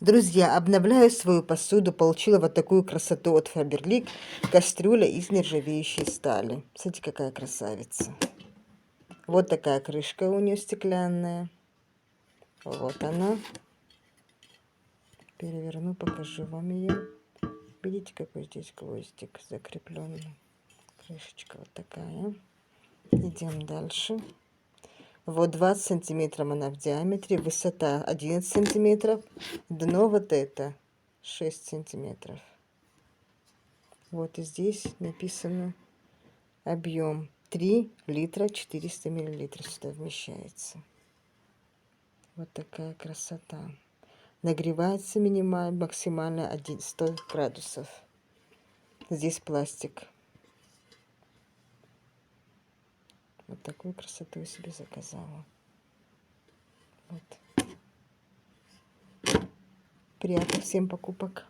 Друзья, обновляю свою посуду. Получила вот такую красоту от Faberlic. Кастрюля из нержавеющей стали. Смотрите, какая красавица. Вот такая крышка у нее стеклянная. Вот она. Переверну, покажу вам ее. Видите, какой здесь гвоздик закрепленный. Крышечка вот такая. Идем дальше. Вот 20 сантиметров она в диаметре, высота 11 сантиметров, дно вот это 6 сантиметров. Вот и здесь написано объем 3 литра 400 миллилитров сюда вмещается. Вот такая красота. Нагревается минимально, максимально 100 градусов. Здесь пластик. Вот такую красоту я себе заказала. Вот. Приятных всем покупок.